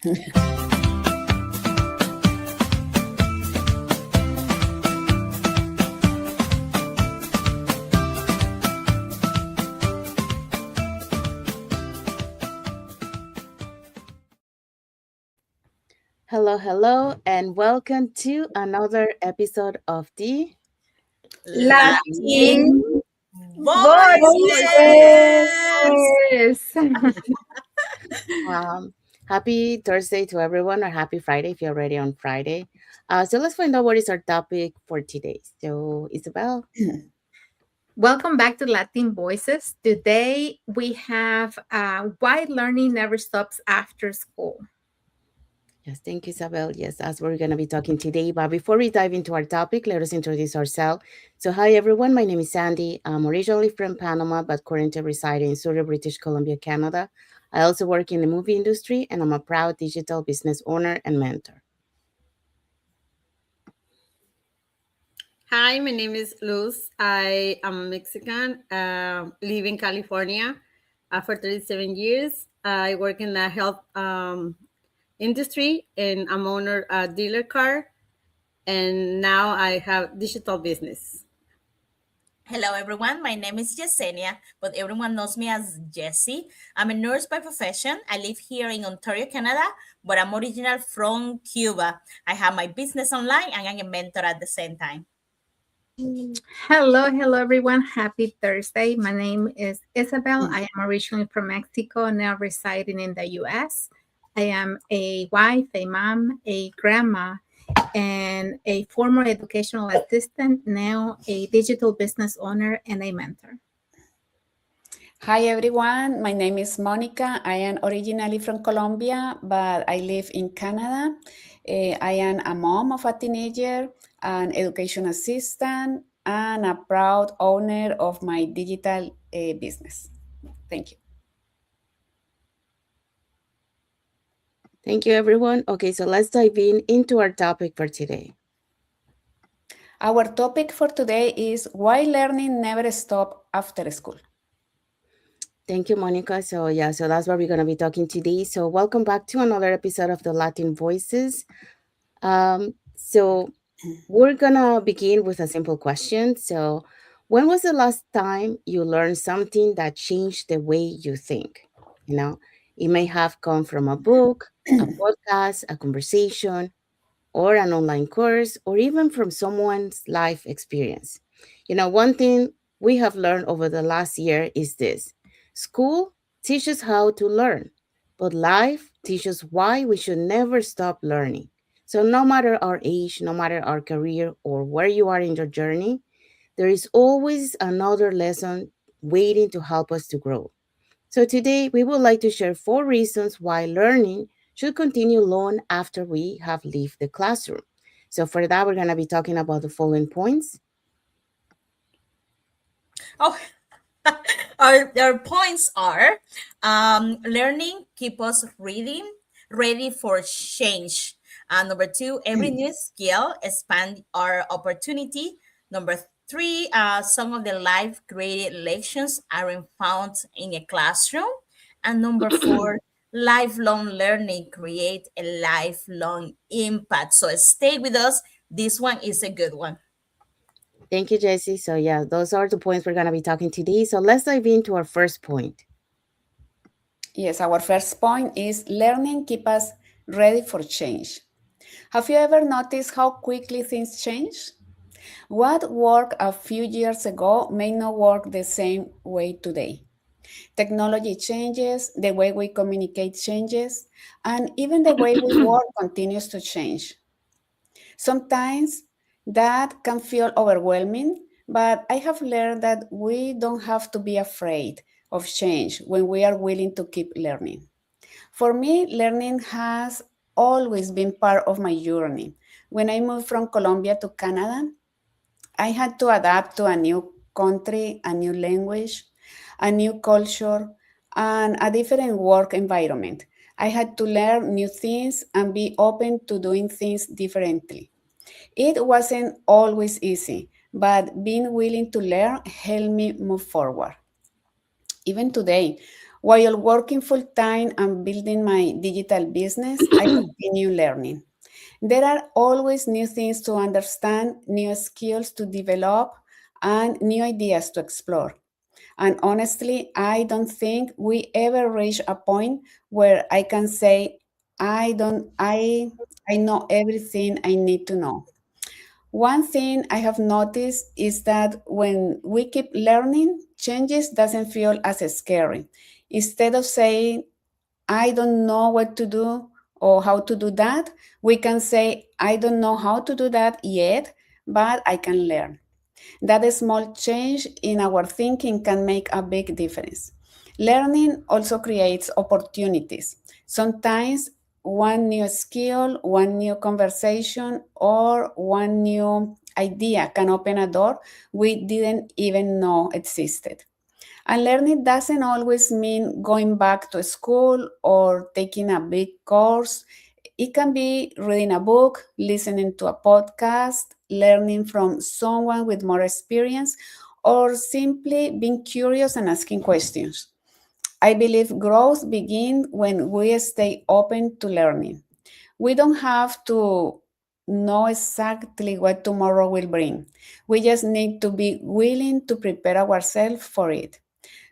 Hello, and welcome to another episode of the Latin Voices. Happy Thursday to everyone, or happy Friday if you're already on Friday. So let's find out what is our topic for today. So, Isabel. Welcome back to Latin Voices. Today we have Why Learning Never Stops After School. Yes, thank you, Isabel. Yes, that's what we're going to be talking today. But before we dive into our topic, let us introduce ourselves. So, hi, everyone. My name is Sandy. I'm originally from Panama, but currently reside in Surrey, British Columbia, Canada. I also work in the movie industry, and I'm a proud digital business owner and mentor. Hi, my name is Luz. I am Mexican, live in California for 37 years. I work in the health industry, and I'm owner a dealer car, and now I have digital business. Hello, everyone. My name is Yesenia, but everyone knows me as Jessie. I'm a nurse by profession. I live here in Ontario, Canada, but I'm original from Cuba. I have my business online and I'm a mentor at the same time. Hello, everyone. Happy Thursday. My name is Isabel. I am originally from Mexico, now residing in the US. I am a wife, a mom, a grandma, and a former educational assistant, now a digital business owner and a mentor. Hi everyone, my name is Monica. I am originally from Colombia, but I live in Canada. I am a mom of a teenager, an education assistant, and a proud owner of my digital business. Thank you. Thank you, everyone. Okay, so let's dive into our topic for today. Our topic for today is why learning never stops after school. Thank you, Monica. So that's what we're going to be talking today. So welcome back to another episode of the Latin Voices. So we're going to begin with a simple question. So when was the last time you learned something that changed the way you think? You know, it may have come from a book, a podcast, a conversation, or an online course, or even from someone's life experience. You know, one thing we have learned over the last year is this: school teaches how to learn, but life teaches why we should never stop learning. So, no matter our age, no matter our career, or where you are in your journey, there is always another lesson waiting to help us to grow. So today we would like to share 4 reasons why learning should continue long after we have left the classroom. So for that, we're going to be talking about the following points. Oh, our points are learning keep us ready for change. Number 2, every new skill expand our opportunity. Number 3, some of the life created lessons aren't found in a classroom. And number 4, lifelong learning create a lifelong impact. So stay with us. This one is a good one. Thank you, Jessie. So those are the points we're going to be talking today. So let's dive into our first point. Yes, our first point is learning keep us ready for change. Have you ever noticed how quickly things change? What worked a few years ago may not work the same way today. Technology changes, the way we communicate changes, and even the way we work continues to change. Sometimes that can feel overwhelming, but I have learned that we don't have to be afraid of change when we are willing to keep learning. For me, learning has always been part of my journey. When I moved from Colombia to Canada, I had to adapt to a new country, a new language, a new culture, and a different work environment. I had to learn new things and be open to doing things differently. It wasn't always easy, but being willing to learn helped me move forward. Even today, While working full time and building my digital business, I continue learning. There are always new things to understand, new skills to develop, and new ideas to explore. And honestly, I don't think we ever reach a point where I can say I know everything I need to know. One thing I have noticed is that when we keep learning, changes doesn't feel as scary. Instead of saying I don't know what to do or how to do that, we can say I don't know how to do that yet, but I can learn. That small change in our thinking can make a big difference. Learning also creates opportunities. Sometimes one new skill, one new conversation, or one new idea can open a door we didn't even know existed. And learning doesn't always mean going back to school or taking a big course. It can be reading a book, listening to a podcast, learning from someone with more experience, or simply being curious and asking questions. I believe growth begins when we stay open to learning. We don't have to know exactly what tomorrow will bring. We just need to be willing to prepare ourselves for it.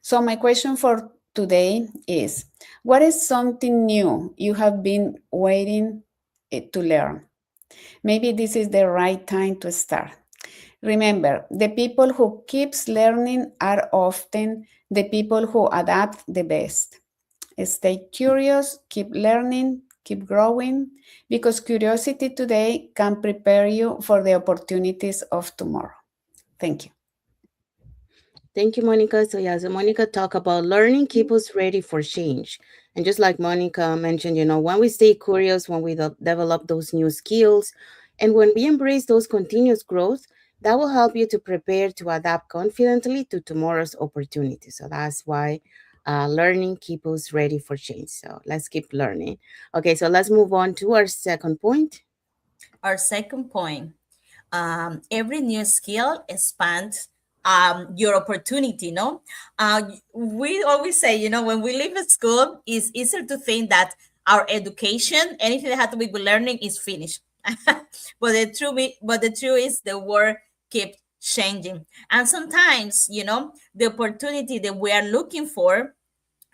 So, my question for today is, what is something new you have been waiting to learn? Maybe this is the right time to start. Remember, the people who keeps learning are often the people who adapt the best. Stay curious, keep learning, keep growing, because curiosity today can prepare you for the opportunities of tomorrow. Thank you. Thank you, Monica. So yeah, so Monica talked about learning keep us ready for change. And just like Monica mentioned, when we stay curious, when we develop those new skills, and when we embrace those continuous growth, that will help you to prepare to adapt confidently to tomorrow's opportunities. So that's why learning keep us ready for change. So let's keep learning. Okay, so let's move on to our second point. Our second point, every new skill expands your opportunity, no? We always say, when we leave school, it's easier to think that our education, anything that has to be with learning, is finished. But the truth is the world keeps changing. And sometimes, the opportunity that we are looking for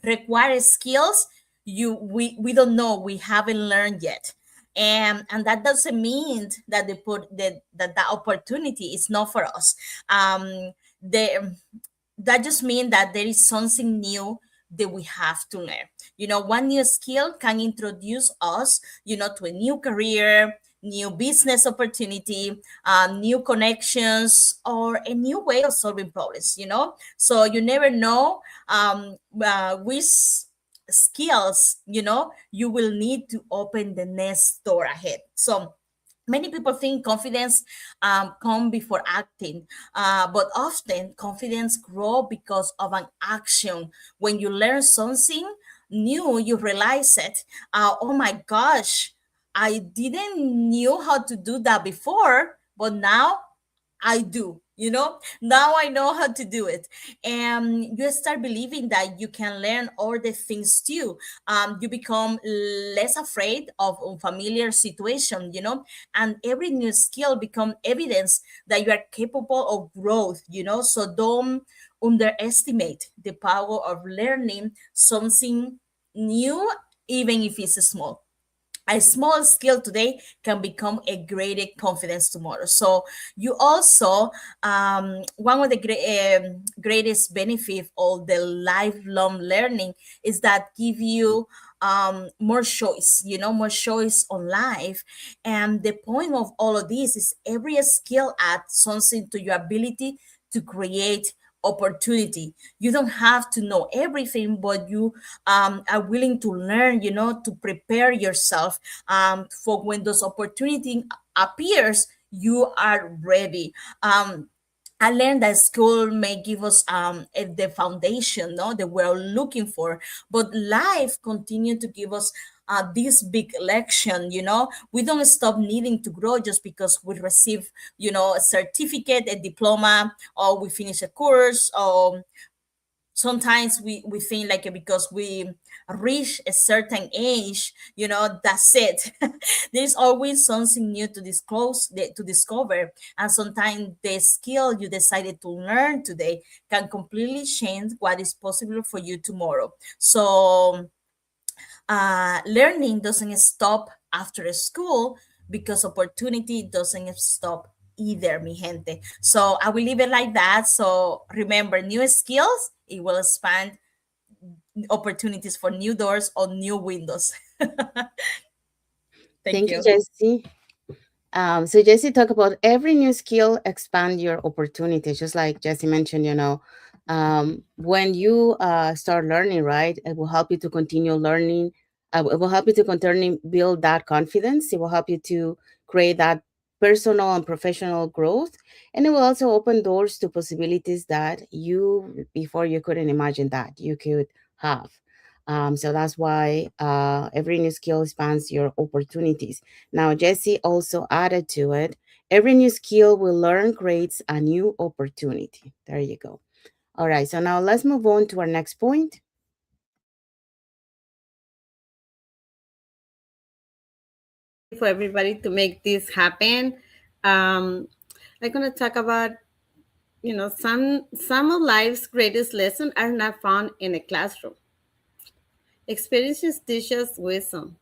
requires skills we don't know, we haven't learned yet. And that doesn't mean that that opportunity is not for us. The That just means that there is something new that we have to learn. One new skill can introduce us, to a new career, new business opportunity, new connections, or a new way of solving problems. So you never know which skills you will need to open the next door ahead. So many people think confidence come before acting, but often confidence grow because of an action. When you learn something new, you realize it. Oh my gosh, I didn't knew how to do that before, but now I do. Now I know how to do it. And you start believing that you can learn all the things too. You become less afraid of unfamiliar situation, and every new skill become evidence that you are capable of growth, so don't underestimate the power of learning something new, even if it's small. A small skill today can become a greater confidence tomorrow. So you also, one of the greatest benefit of the lifelong learning is that give you more choice, more choice on life. And the point of all of this is every skill adds something to your ability to create opportunity. You don't have to know everything, but you are willing to learn, to prepare yourself for when those opportunity appears, you are ready. I learned that school may give us the foundation, no, that we're looking for, but life continue to give us this big election. We don't stop needing to grow just because we receive, a certificate, a diploma, or we finish a course. sometimes we think like because we reach a certain age, that's it. There's always something new to discover, and sometimes the skill you decided to learn today can completely change what is possible for you tomorrow. So learning doesn't stop after school, because opportunity doesn't stop either, mi gente. So I will leave it like that. So remember, new skills, it will expand opportunities for new doors or new windows. Thank Thank you, you. Jesse. So Jesse talked about every new skill expand your opportunities, just like Jesse mentioned. When you start learning, right, it will help you to continue learning. It will help you to continue build that confidence. It will help you to create that personal and professional growth, and it will also open doors to possibilities that you before you couldn't imagine that you could have. So that's why every new skill expands your opportunities. Now, Jesse also added to it, every new skill we learn creates a new opportunity. There you go. All right, so now let's move on to our next point. For everybody to make this happen. Um, I'm gonna talk about some of life's greatest lessons are not found in a classroom. Experiences teach us wisdom.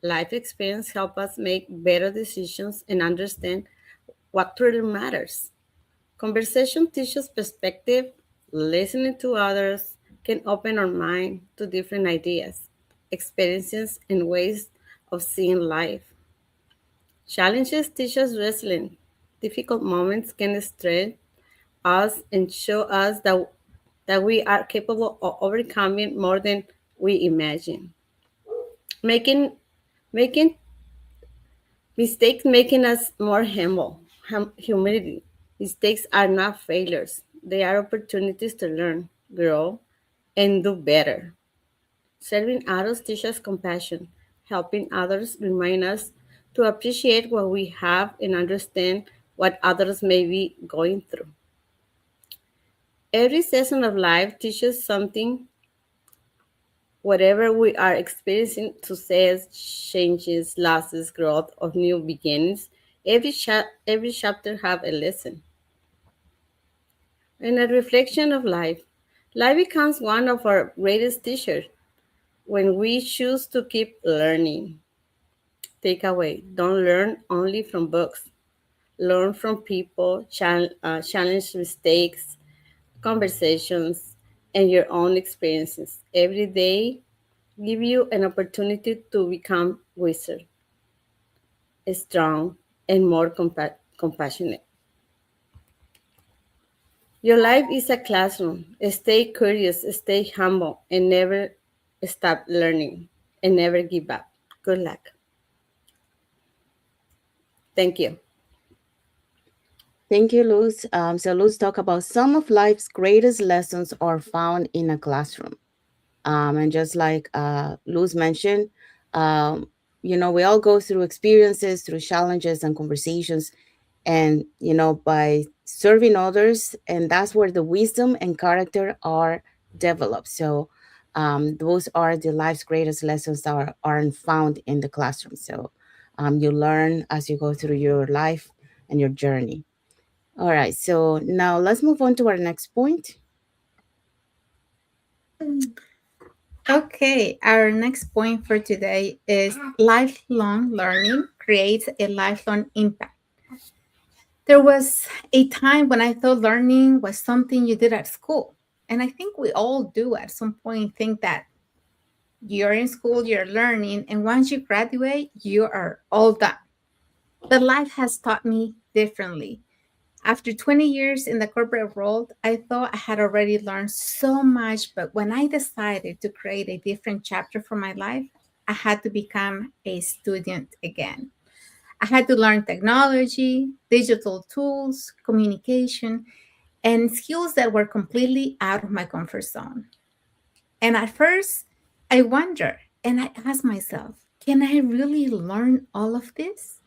Life experience help us make better decisions and understand what truly matters. Conversation teaches perspective. Listening to others can open our mind to different ideas, experiences, and ways of seeing life. Challenges teach us resilience. Difficult moments can strengthen us and show us that we are capable of overcoming more than we imagine. Making making mistakes making us more humble. Humility. Mistakes are not failures. They are opportunities to learn, grow, and do better. Serving others teaches compassion. Helping others remind us to appreciate what we have and understand what others may be going through. Every season of life teaches something. Whatever we are experiencing, success, changes, losses, growth, or new beginnings, every chapter have a lesson and a reflection of life. Life becomes one of our greatest teachers when we choose to keep learning. Takeaway: don't learn only from books. Learn from people, challenge mistakes, conversations, and your own experiences. Every day give you an opportunity to become wiser, strong, and more compassionate. Your life is a classroom. Stay curious, stay humble, and never stop learning, and never give up. Good luck. Thank you. Thank you, Luz. So Luz talk about some of life's greatest lessons are found in a classroom. And just like Luz mentioned, um, we all go through experiences, through challenges and conversations, and by serving others, and that's where the wisdom and character are developed. So those are the life's greatest lessons that aren't found in the classroom. So you learn as you go through your life and your journey. All right, so now let's move on to our next point. Okay, our next point for today is lifelong learning creates a lifelong impact. There was a time when I thought learning was something you did at school. And I think we all do at some point think that you're in school, you're learning, and once you graduate, you are all done. But life has taught me differently. After 20 years in the corporate world, I thought I had already learned so much, but when I decided to create a different chapter for my life, I had to become a student again. I had to learn technology, digital tools, communication, and skills that were completely out of my comfort zone. And at first, I wondered and I asked myself, can I really learn all of this?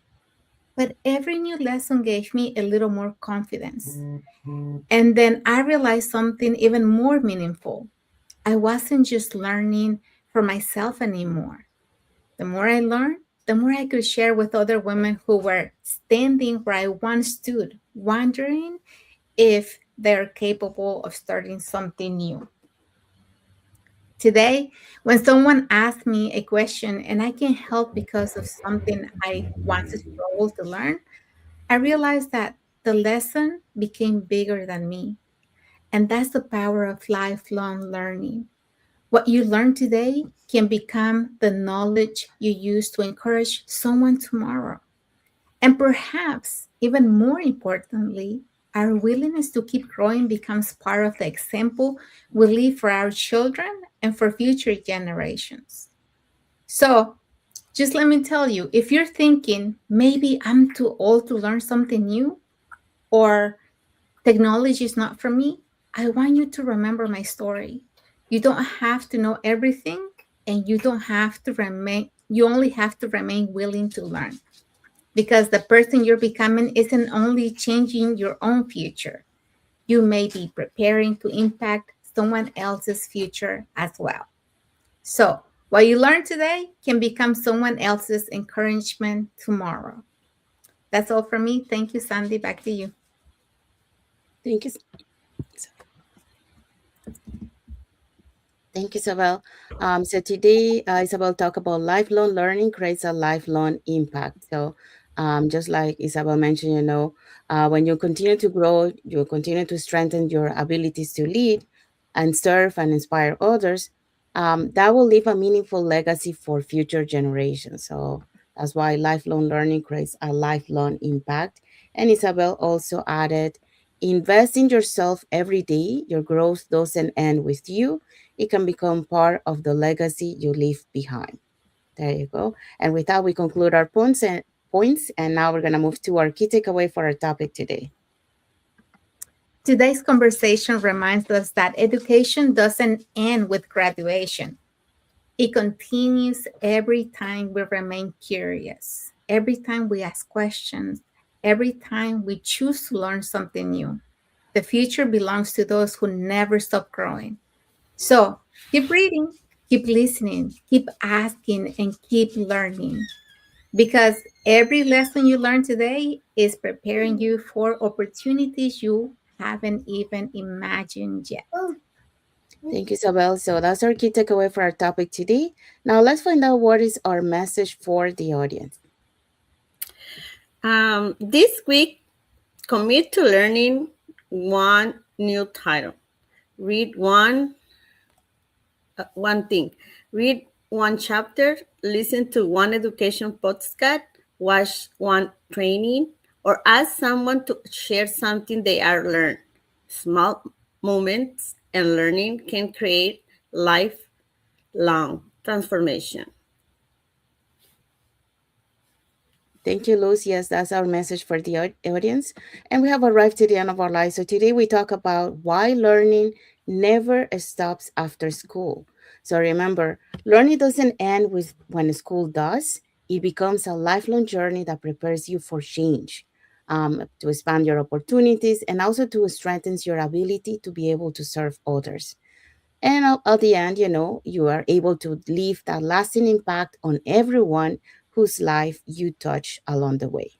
But every new lesson gave me a little more confidence. And then I realized something even more meaningful. I wasn't just learning for myself anymore. The more I learned, the more I could share with other women who were standing where I once stood, wondering if they're capable of starting something new. Today, when someone asks me a question and I can help because of something I once struggled to learn, I realize that the lesson became bigger than me. And that's the power of lifelong learning. What you learn today can become the knowledge you use to encourage someone tomorrow. And perhaps, even more importantly, our willingness to keep growing becomes part of the example we leave for our children and for future generations. So, just let me tell you, if you're thinking maybe I'm too old to learn something new or technology is not for me, I want you to remember my story. You don't have to know everything and you only have to remain willing to learn because the person you're becoming isn't only changing your own future, you may be preparing to impact someone else's future as well. So, what you learn today can become someone else's encouragement tomorrow. That's all for me. Thank you, Sandy. Back to you. Thank you. Thank you, Isabel. So today, Isabel talk about lifelong learning creates a lifelong impact. So just like Isabel mentioned, when you continue to grow, you continue to strengthen your abilities to lead and serve and inspire others. That will leave a meaningful legacy for future generations. So that's why lifelong learning creates a lifelong impact. And Isabel also added, invest in yourself every day. Your growth doesn't end with you, it can become part of the legacy you leave behind. There you go. And with that, we conclude our points. And now we're going to move to our key takeaway for our topic today. Today's conversation reminds us that education doesn't end with graduation. It continues every time we remain curious, every time we ask questions, every time we choose to learn something new. The future belongs to those who never stop growing. So keep reading, keep listening, keep asking, and keep learning because every lesson you learn today is preparing you for opportunities you haven't even imagined yet. Thank you, Isabel. So that's our key takeaway for our topic today. Now let's find out what is our message for the audience. This week, commit to learning one new title. Read one thing. Read one chapter. Listen to one education podcast. Watch one training, or ask someone to share something they are learned. Small moments and learning can create lifelong transformation. Thank you, Luz. Yes, that's our message for the audience. And we have arrived to the end of our life. So today we talk about why learning never stops after school. So remember, learning doesn't end with when school does. It becomes a lifelong journey that prepares you for change, to expand your opportunities, and also to strengthen your ability to be able to serve others. And at the end, you are able to leave that lasting impact on everyone whose life you touch along the way.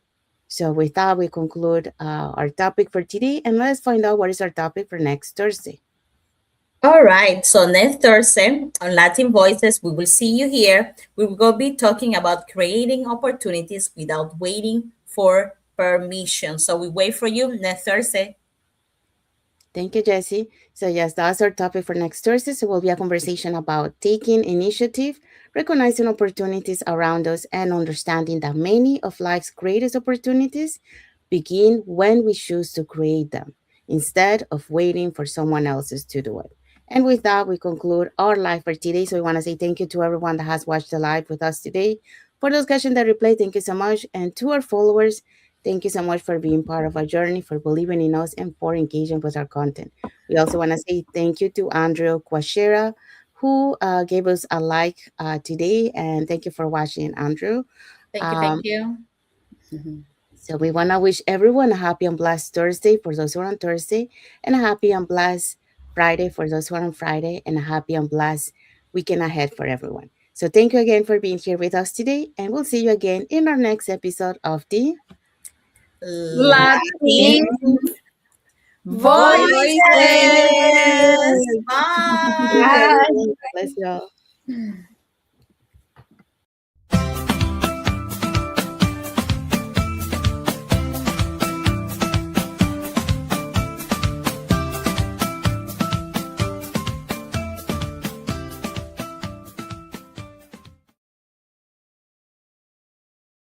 So with that, we conclude our topic for today, and let's find out what is our topic for next Thursday. All right, so next Thursday on Latin Voices, we will see you here. We will go be talking about creating opportunities without waiting for permission. So we wait for you next Thursday. Thank you, Jesse. So yes, that's our topic for next Thursday. So will be a conversation about taking initiative, recognizing opportunities around us, and understanding that many of life's greatest opportunities begin when we choose to create them instead of waiting for someone else's to do it. And with that, we conclude our live for today. So we want to say thank you to everyone that has watched the live with us today. For those catching the replay, thank you so much. And to our followers, thank you so much for being part of our journey, for believing in us, and for engaging with our content. We also want to say thank you to Andrew Quashera, who gave us a like today. And thank you for watching, Andrew. Thank you. Um, Thank you. Mhm. So we want to wish everyone a happy and blessed Thursday for those who are on Thursday, and a happy and blessed Friday for those who are on Friday, and a happy and blessed weekend ahead for everyone. So thank you again for being here with us today, and we'll see you again in our next episode of the Latin Latin voices. voices. Bye. Thank you, Bye. everyone. God bless you all.